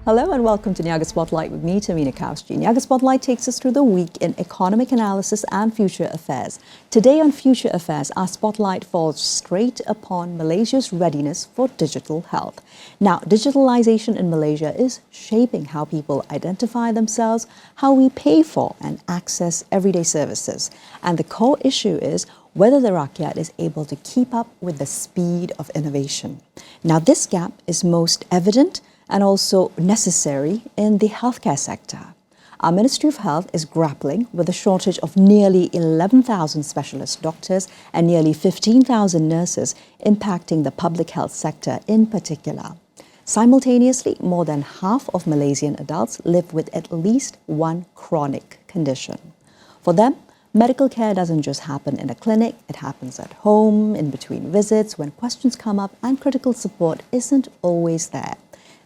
Hello and welcome to Niaga Spotlight with me, Tehmina Kaoosji. Niaga Spotlight takes us through the week in economic analysis and future affairs. Today on Future Affairs, our spotlight falls straight upon Malaysia's readiness for digital health. Now, digitalization in Malaysia is shaping how people identify themselves, how we pay for and access everyday services. And the core issue is whether the rakyat is able to keep up with the speed of innovation. Now, this gap is most evident and also necessary in the healthcare sector. Our Ministry of Health is grappling with a shortage of nearly 11,000 specialist doctors and nearly 15,000 nurses, impacting the public health sector in particular. Simultaneously, more than half of Malaysian adults live with at least one chronic condition. For them, medical care doesn't just happen in a clinic, it happens at home, in between visits, when questions come up and critical support isn't always there.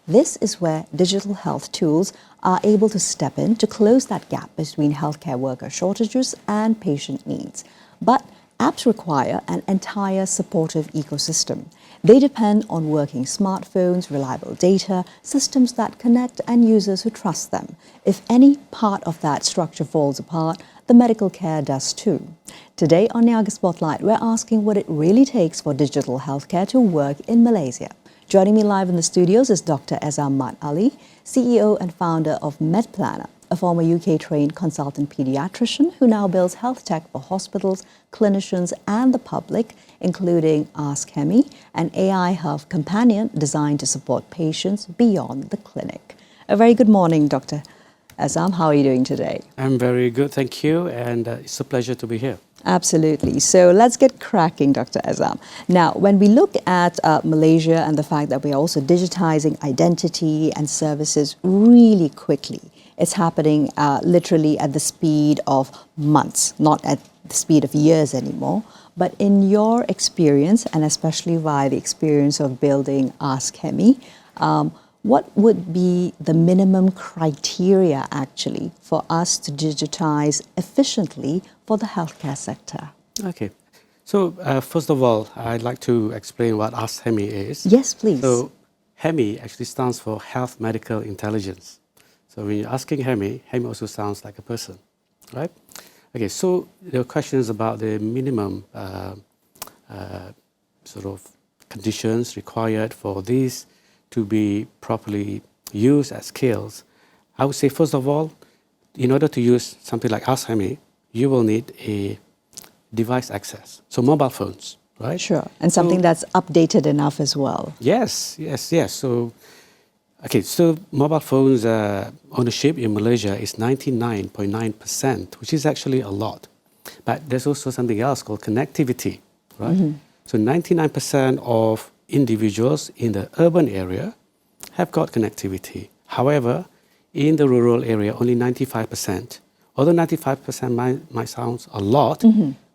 This is where digital health tools are able to step in to close that gap between healthcare worker shortages and patient needs. But apps require an entire supportive ecosystem. They depend on working smartphones, reliable data, systems that connect, and users who trust them. If any part of that structure falls apart, the medical care does too. Today on Niaga Spotlight, we're asking what it really takes for digital healthcare to work in Malaysia. Joining me live in the studios is Dr Ezam Mat Ali, CEO and founder of MedPlanner, a former UK-trained consultant pediatrician who now builds health tech for hospitals, clinicians and the public, including Ask Hemi, an AI health companion designed to support patients beyond the clinic. A very good morning, Dr. Ezam. How are you doing today? I'm very good, thank you, and it's a pleasure to be here. Absolutely. So let's get cracking, Dr. Ezam. Now, when we look at Malaysia and the fact that we're also digitizing identity and services really quickly, it's happening literally at the speed of months, not at the speed of years anymore. But in your experience, and especially via the experience of building Ask Hemi, what would be the minimum criteria actually for us to digitize efficiently for the healthcare sector? Okay. So first of all, I'd like to explain what Ask Hemi is. Yes, please. So Hemi actually stands for Health Medical Intelligence. So when you're asking Hemi, Hemi also sounds like a person, right? Okay, so there are questions about the minimum sort of conditions required for these to be properly used as skills. I would say, first of all, in order to use something like Ask Hemi, you will need a device access. So mobile phones, right? Sure, and something that's updated enough as well. Yes. So, okay, so mobile phones ownership in Malaysia is 99.9%, which is actually a lot. But there's also something else called connectivity, right? Mm-hmm. So 99% of individuals in the urban area have got connectivity. However, in the rural area, only 95%. Although 95% might sound a lot,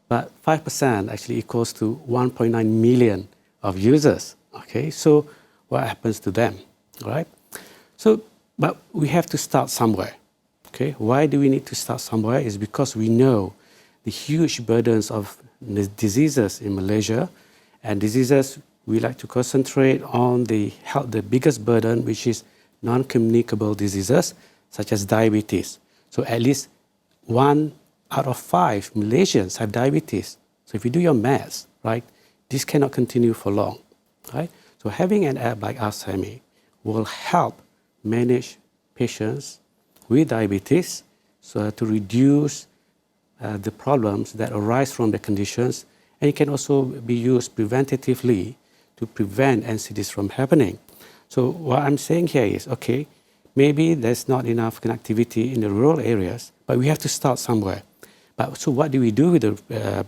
but 5% actually equals to 1.9 million of users. Okay, so what happens to them, right? So, but we have to start somewhere. Okay, why do we need to start somewhere? Is because we know the huge burdens of the diseases in Malaysia, and diseases we like to concentrate on the biggest burden, which is non-communicable diseases, such as diabetes. So at least 1 out of 5 Malaysians have diabetes. So if you do your maths, right, this cannot continue for long, right? So having an app like Ask Hemi will help manage patients with diabetes so to reduce the problems that arise from the conditions, and it can also be used preventatively to prevent NCDs from happening. So what I'm saying here is, okay, maybe there's not enough connectivity in the rural areas, but we have to start somewhere. But so what do we do with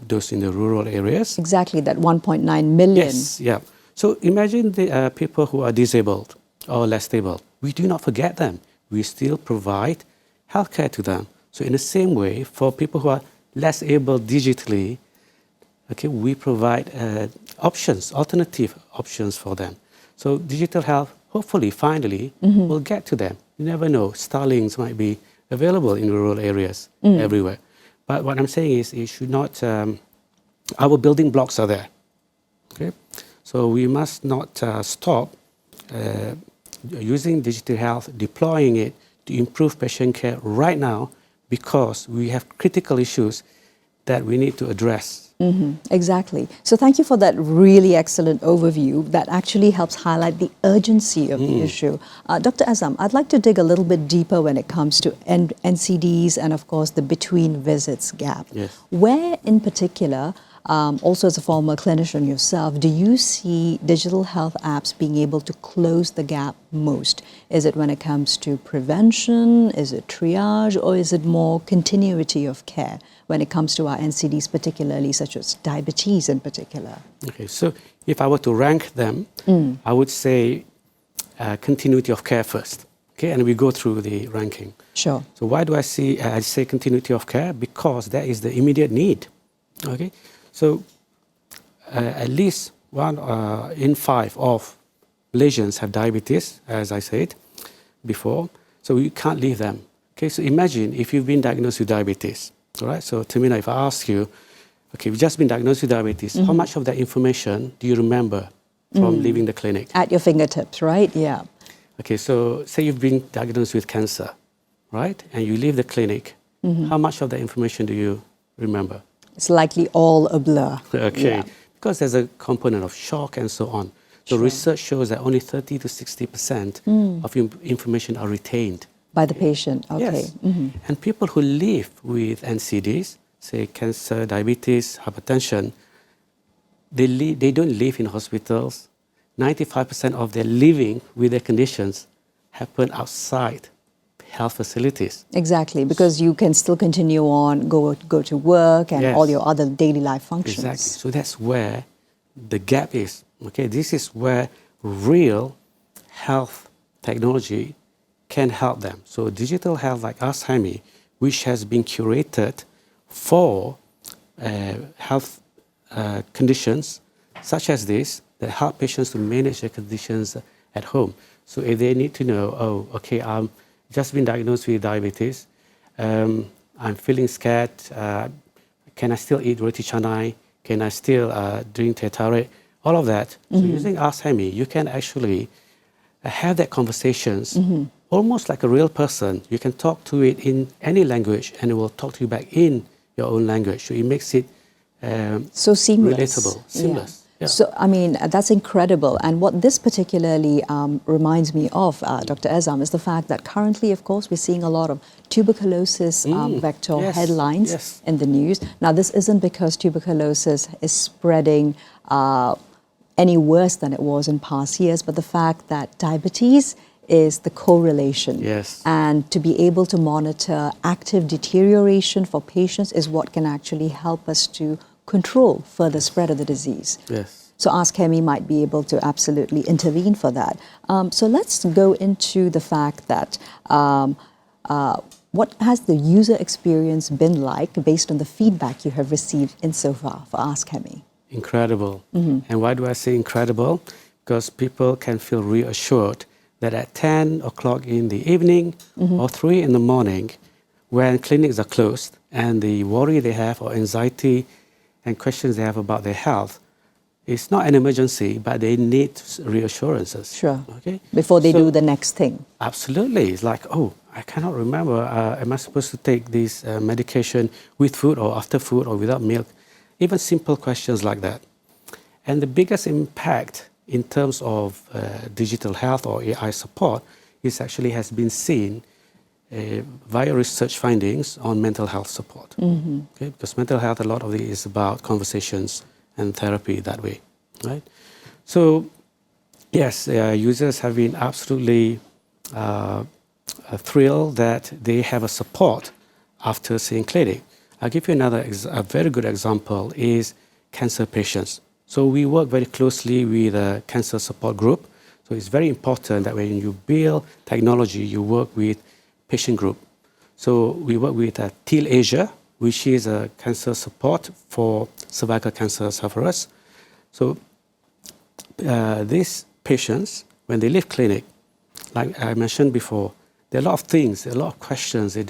those in the rural areas? Exactly, that 1.9 million. Yes, yeah. So imagine the people who are disabled or less stable. We do not forget them. We still provide healthcare to them. So in the same way, for people who are less able digitally, okay, we provide alternative options for them. So digital health, hopefully, finally, will get to them. You never know, Starlinks might be available in rural areas everywhere. But what I'm saying is, it should not, our building blocks are there, okay? So we must not stop using digital health, deploying it to improve patient care right now because we have critical issues that we need to address. Exactly. So thank you for that really excellent overview that actually helps highlight the urgency of the issue. Dr. Ezam, I'd like to dig a little bit deeper when it comes to NCDs and, of course, the between visits gap. Yes. Where in particular, also as a former clinician yourself, do you see digital health apps being able to close the gap most? Is it when it comes to prevention? Is it triage? Or is it more continuity of care when it comes to our NCDs, particularly such as diabetes in particular? Okay, so if I were to rank them, I would say continuity of care first. Okay, and we go through the ranking. Sure. So why do I say continuity of care? Because that is the immediate need. Okay, so at least 1 in 5 of Malaysians have diabetes, as I said before. So you can't leave them. Okay, so imagine if you've been diagnosed with diabetes. All right, so Tehmina, if I ask you, okay, you've just been diagnosed with diabetes, how much of that information do you remember from leaving the clinic? At your fingertips, right? Yeah. Okay, so say you've been diagnosed with cancer, right? And you leave the clinic, how much of that information do you remember? It's likely all a blur. Okay, Yeah. because there's a component of shock and so on. So research shows that only 30 to 60% of information are retained. By the patient, okay. Yes. And people who live with NCDs, say cancer, diabetes, hypertension, they don't live in hospitals. 95% of their living with their conditions happen outside health facilities. Exactly, because you can still continue on, go to work and Yes. all your other daily life functions. Exactly. So that's where the gap is. Okay, this is where real health technology can help them. So digital health like ASHAMI, which has been curated for health conditions such as this, that help patients to manage their conditions at home. So if they need to know, oh, okay, I'm just been diagnosed with diabetes, I'm feeling scared, can I still eat roti canai? Can I still drink teh tarik? All of that. So using ASHAMI, you can actually have that conversations almost like a real person. You can talk to it in any language and it will talk to you back in your own language. So it makes it So seamless. relatable, seamless. Yeah. So, I mean, that's incredible. And what this particularly reminds me of, Dr. Ezam, is the fact that currently, of course, we're seeing a lot of tuberculosis vector Yes, headlines yes. in the news. Now, this isn't because tuberculosis is spreading any worse than it was in past years, but the fact that diabetes is the correlation. Yes. And to be able to monitor active deterioration for patients is what can actually help us to control further spread of the disease. Yes. So AskHemi might be able to absolutely intervene for that. So let's go into the fact that what has the user experience been like based on the feedback you have received insofar for AskHemi? Incredible. And why do I say incredible? Because people can feel reassured that at 10 o'clock in the evening or 3 in the morning, when clinics are closed and the worry they have or anxiety and questions they have about their health, it's not an emergency, but they need reassurances. Sure. Okay? Before they So- do the next thing. Absolutely. It's like, oh, I cannot remember, am I supposed to take this medication with food or after food or without milk? Even simple questions like that. And the biggest impact in terms of digital health or AI support is actually has been seen via research findings on mental health support. Okay? Because mental health, a lot of it is about conversations and therapy that way, right? So, yes, users have been absolutely thrilled that they have a support after seeing clinic. I'll give you a very good example is cancer patients. So we work very closely with a cancer support group. So it's very important that when you build technology, you work with patient group. So we work with TIL Asia, which is a cancer support for cervical cancer sufferers. So these patients, when they leave clinic, like I mentioned before, there are a lot of things, a lot of questions they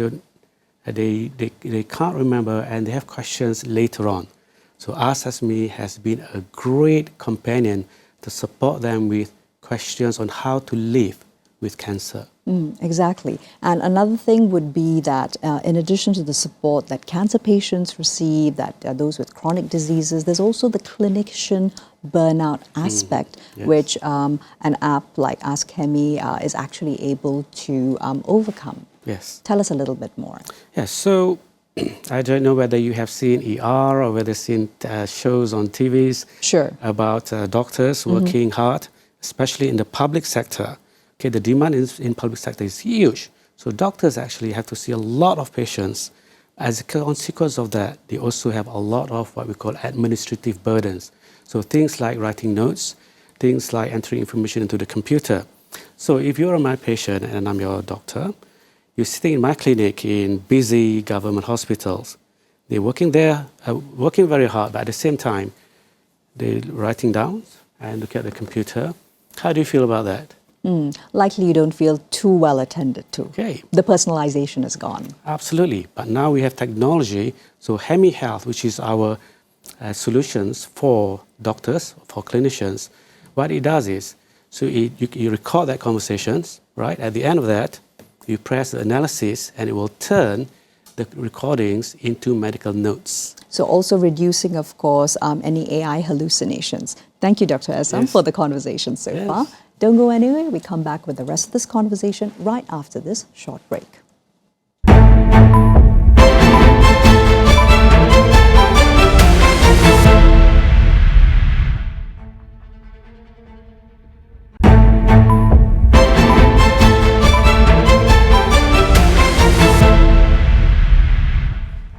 can't remember, and they have questions later on. So AskHemi has been a great companion to support them with questions on how to live with cancer. Exactly. And another thing would be that in addition to the support that cancer patients receive, that those with chronic diseases, there's also the clinician burnout aspect, Yes. which an app like Ask Hemi is actually able to overcome. Yes. Tell us a little bit more. Yes. So I don't know whether you have seen ER or whether seen shows on TVs Sure. about doctors working hard, especially in the public sector. Okay, the demand in public sector is huge. So doctors actually have to see a lot of patients. As a consequence of that, they also have a lot of what we call administrative burdens. So things like writing notes, things like entering information into the computer. So if you're my patient and I'm your doctor, you're sitting in my clinic in busy government hospitals. They're working there, working very hard, but at the same time, they're writing down and look at the computer. How do you feel about that? Likely you don't feel too well attended to. Okay. The personalization is gone. Absolutely. But now we have technology. So Hemi Health, which is our solutions for doctors, for clinicians, what it does is, so you record that conversations, right? At the end of that, you press the analysis and it will turn the recordings into medical notes. So also reducing, of course, any AI hallucinations. Thank you, Dr. Ezam, Yes. for the conversation so Yes. far. Don't go anywhere. We come back with the rest of this conversation right after this short break.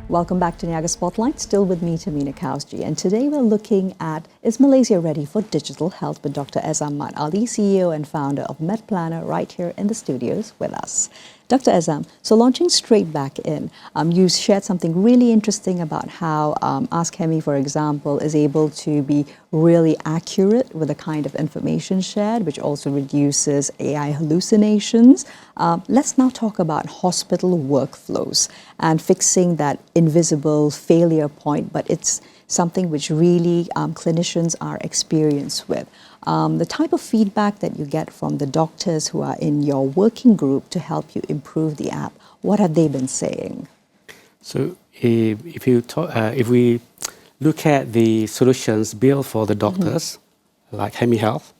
Welcome back to Niaga Spotlight, still with me, Tehmina Kaoosji. And today we're looking at, is Malaysia ready for digital health, with Dr. Ezam Mat Ali, CEO and founder of MedPlanner, right here in the studios with us. Dr. Ezam, so launching straight back in, you shared something really interesting about how Ask Hemi, for example, is able to be really accurate with the kind of information shared, which also reduces AI hallucinations. Let's now talk about hospital workflows and fixing that invisible failure point, but it's something which really clinicians are experienced with. The type of feedback that you get from the doctors who are in your working group to help you improve the app, what have they been saying? So if we look at the solutions built for the doctors, like Hemi Health,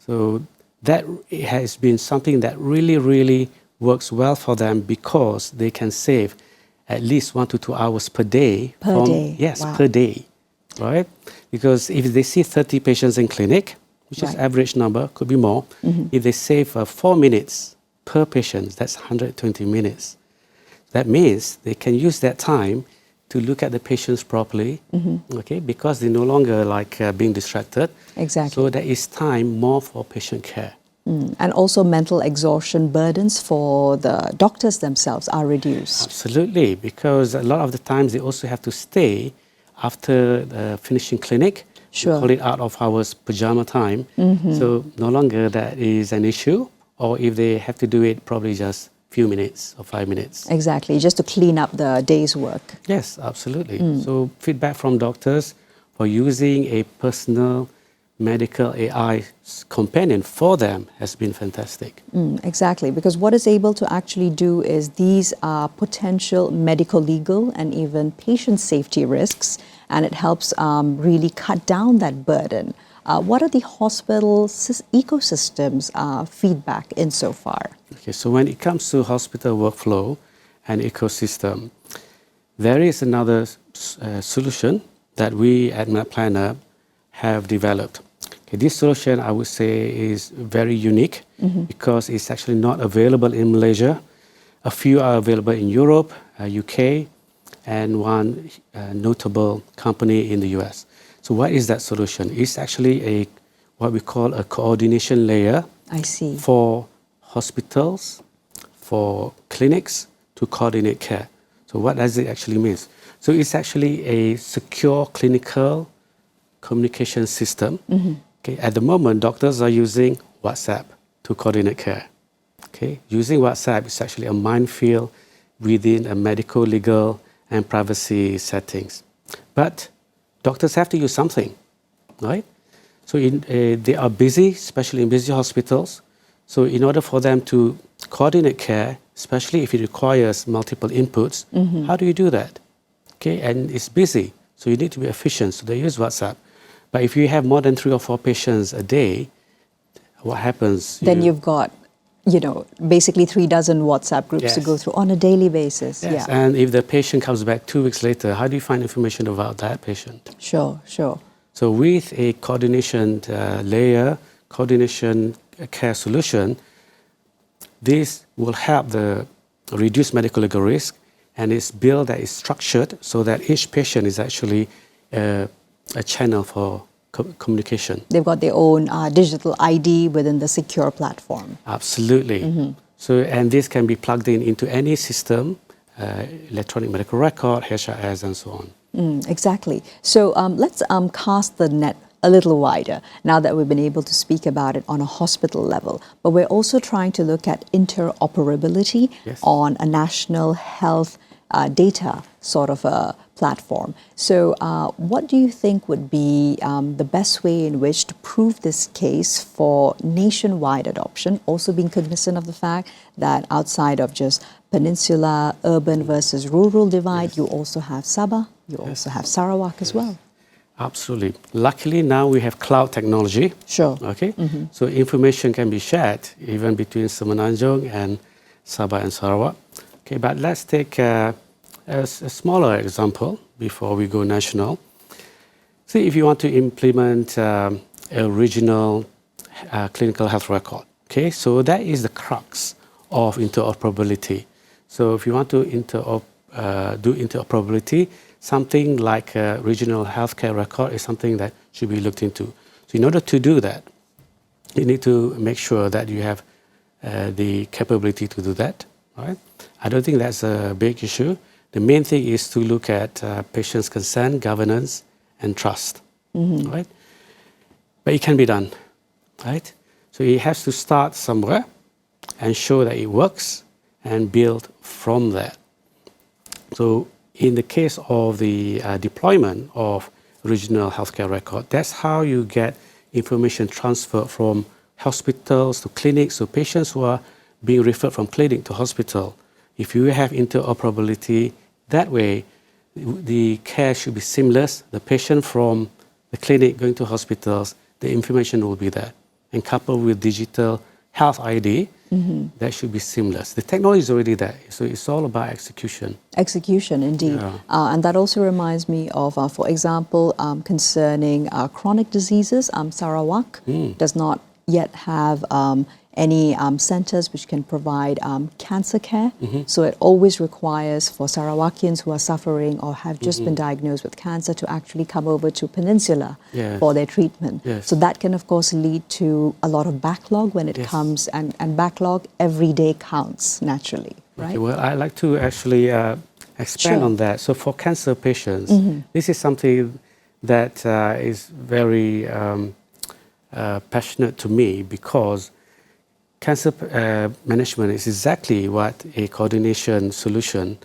so that has been something that really works well for them because they can save at least 1 to 2 hours per day. Per day? Yes, Wow. per day, right? Because if they see 30 patients in clinic, which is Right. average number, could be more, if they save 4 minutes per patient, that's 120 minutes. That means they can use that time to look at the patients properly, okay, because they're no longer being distracted. Exactly. So there is time more for patient care. And also mental exhaustion burdens for the doctors themselves are reduced. Absolutely, because a lot of the times they also have to stay after finishing clinic. Sure. We call it out of hours pajama time. So no longer that is an issue, or if they have to do it, probably just few minutes or 5 minutes. Exactly, just to clean up the day's work. Yes, absolutely. So feedback from doctors for using a personal medical AI companion for them has been fantastic. Exactly, because what it's able to actually do is these are potential medical, legal, and even patient safety risks, and it helps really cut down that burden. What are the hospital ecosystems feedback insofar? Okay, so when it comes to hospital workflow and ecosystem, there is another solution that we at MedPlanner have developed. Okay, this solution, I would say, is very unique because it's actually not available in Malaysia. A few are available in Europe, UK, and one notable company in the US. So what is that solution? It's actually what we call a coordination layer. I see. For hospitals, for clinics to coordinate care. So what does it actually mean? So it's actually a secure clinical communication system. Okay, at the moment, doctors are using WhatsApp to coordinate care. Okay, using WhatsApp is actually a minefield within a medical, legal, and privacy settings. But doctors have to use something, right? So they are busy, especially in busy hospitals. So in order for them to coordinate care, especially if it requires multiple inputs, how do you do that? Okay, and it's busy, so you need to be efficient. So they use WhatsApp. But if you have more than 3 or 4 patients a day, what happens? Then you've got, basically 3 dozen WhatsApp groups to Yes. go through on a daily basis. Yes, Yeah, and if the patient comes back 2 weeks later, how do you find information about that patient? sure. So with a coordination layer, coordination care solution, this will help the reduce medical legal risk, and it's built that is structured so that each patient is actually a channel for communication. They've got their own digital ID within the secure platform. Absolutely. So, and this can be plugged into any system, electronic medical record, HRS, and so on. Exactly. So let's cast the net a little wider now that we've been able to speak about it on a hospital level. But we're also trying to look at interoperability Yes. on a national health data sort of a platform. So what do you think would be the best way in which to prove this case for nationwide adoption, also being cognizant of the fact that outside of just peninsula, urban versus rural divide, you also have Sabah, you also have Sarawak as well. Absolutely. Luckily, now we have cloud technology. Sure. Okay. So information can be shared even between Semenanjung and Sabah and Sarawak. Okay, but let's take a smaller example before we go national. See, if you want to implement a regional clinical health record, okay, so that is the crux of interoperability. So if you want to do interoperability, something like a regional healthcare record is something that should be looked into. So in order to do that, you need to make sure that you have the capability to do that. Right? I don't think that's a big issue. The main thing is to look at patient's consent, governance, and trust. Right? But it can be done. Right? So it has to start somewhere and show that it works and build from that. So in the case of the deployment of regional healthcare record, that's how you get information transferred from hospitals to clinics. So patients who are being referred from clinic to hospital, if you have interoperability, that way the care should be seamless. The patient from the clinic going to hospitals, the information will be there. And coupled with digital health ID, that should be seamless. The technology is already there, so it's all about execution. Execution, indeed. Yeah. And that also reminds me of, for example, concerning chronic diseases. Sarawak does not yet have any centers which can provide cancer care. So it always requires for Sarawakians who are suffering or have just been diagnosed with cancer to actually come over to Peninsula Yes. for their treatment. Yes. So that can, of course, lead to a lot of backlog when it Yes. comes, and backlog every day counts, naturally, right? Okay, well, I'd like to actually expand Sure. on that. So for cancer patients, this is something that is very passionate to me, because cancer management is exactly what a coordination solution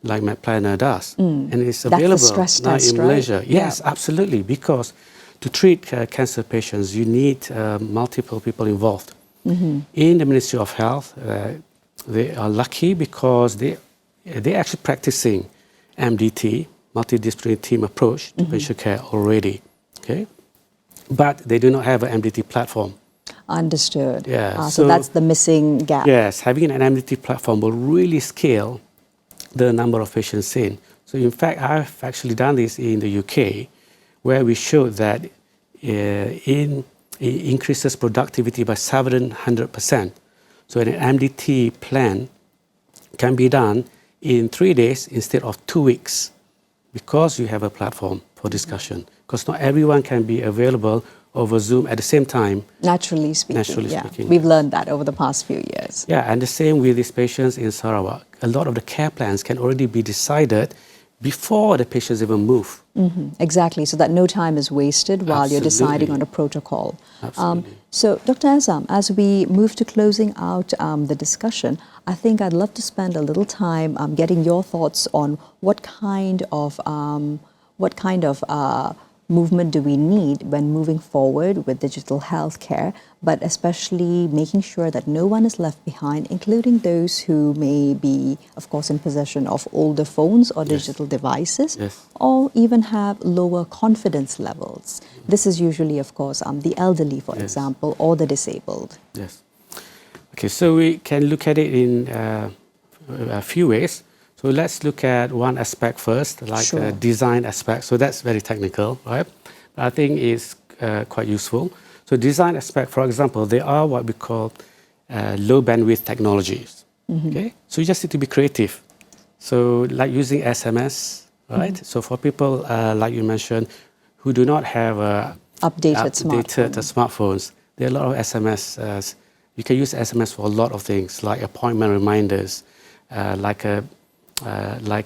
like MedPlanner does. And it's That's the available stress now test, in right? Malaysia. Yes, Yeah. absolutely. Because to treat cancer patients, you need multiple people involved. In the Ministry of Health, they are lucky because they're actually practicing MDT, multidisciplinary team approach to patient care already. Okay? But they do not have an MDT platform. Understood. Yeah, So that's the missing gap. Yes, having an MDT platform will really scale the number of patients seen. So in fact, I've actually done this in the UK, where we showed that it increases productivity by 700%. So an MDT plan can be done in 3 days instead of 2 weeks, because you have a platform for discussion. Because not everyone can be available over Zoom at the same time. Naturally speaking. Naturally yeah. speaking. We've learned that over the past few years. Yeah, and the same with these patients in Sarawak. A lot of the care plans can already be decided before the patients even move. Exactly, so that no time is wasted while you're deciding Absolutely. on a protocol. Absolutely. So, Dr. Ezam, as we move to closing out the discussion, I think I'd love to spend a little time getting your thoughts on what kind of movement do we need when moving forward with digital healthcare, but especially making sure that no one is left behind, including those who may be, of course, in possession of older phones or digital devices, or even have lower confidence levels. This is usually, of course, the elderly, for example, or the disabled. Yes. Okay, so we can look at it in a few ways. So let's look at one aspect first, like the design aspect. So that's very technical, right? But I think it's quite useful. So design aspect, for example, they are what we call low bandwidth technologies. Okay, so you just need to be creative. So like using SMS, right? So for people like you mentioned, who do not have updated smartphones, there are a lot of SMS. You can use SMS for a lot of things, like appointment reminders, like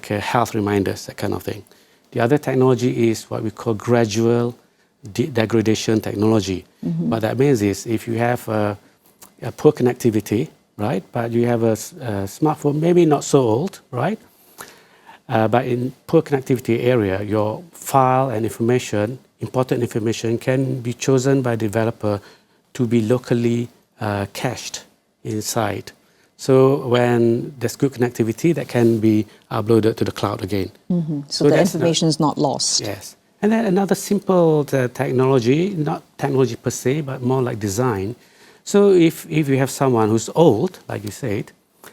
health reminders, that kind of thing. The other technology is what we call gradual degradation technology. What that means is if you have a poor connectivity, right, but you have a smartphone, maybe not so old, right, but in poor connectivity area, your file and information, important information, can be chosen by developer to be locally cached inside. So when there's good connectivity, that can be uploaded to the cloud again. So the information is not lost. Yes. And then another simple technology, not technology per se, but more like design. So if you have someone who's old, like you said,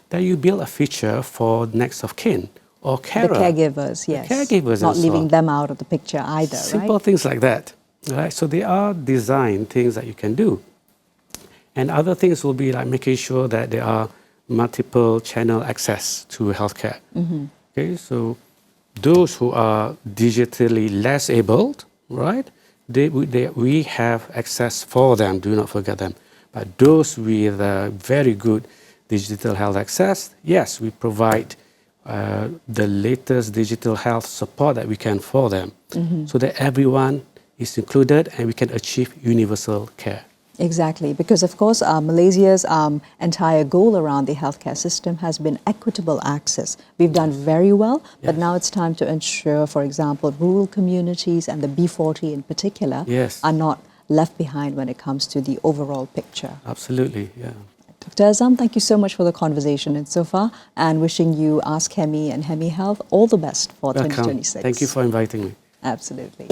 then you build a feature for next of kin or carer. The caregivers, yes. The caregivers not leaving them out of the picture either, simple things like that. Right? So there are design things that you can do. And other things will be like making sure that there are multiple channel access to healthcare. Okay, so those who are digitally less abled, right? We have access for them. Do not forget them. But those with very good digital health access, yes, we provide the latest digital health support that we can for them, so that everyone is included and we can achieve universal care. Exactly, because of course Malaysia's entire goal around the healthcare system has been equitable access. We've done very well, but now it's time to ensure, for example, rural communities and the B40 in particular are not left behind when it comes to the overall picture. Absolutely, yeah. Dr. Ezam, thank you so much for the conversation and so far, and wishing you Ask Hemi and Hemi Health all the best for 2026. Thank you for inviting me. Absolutely.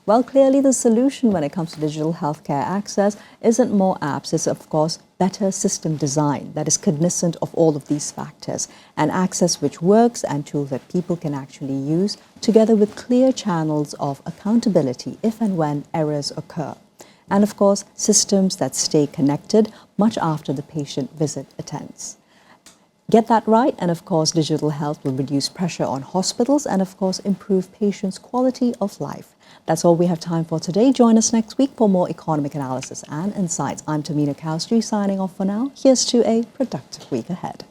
Well, clearly the solution when it comes to digital healthcare access isn't more apps, it's of course better system design that is cognizant of all of these factors, and access which works and tools that people can actually use, together with clear channels of accountability if and when errors occur. And of course, systems that stay connected much after the patient visit attends. Get that right, and of course, digital health will reduce pressure on hospitals and of course, improve patients' quality of life. That's all we have time for today. Join us next week for more economic analysis and insights. I'm Tehmina Kaoosji signing off for now. Here's to a productive week ahead.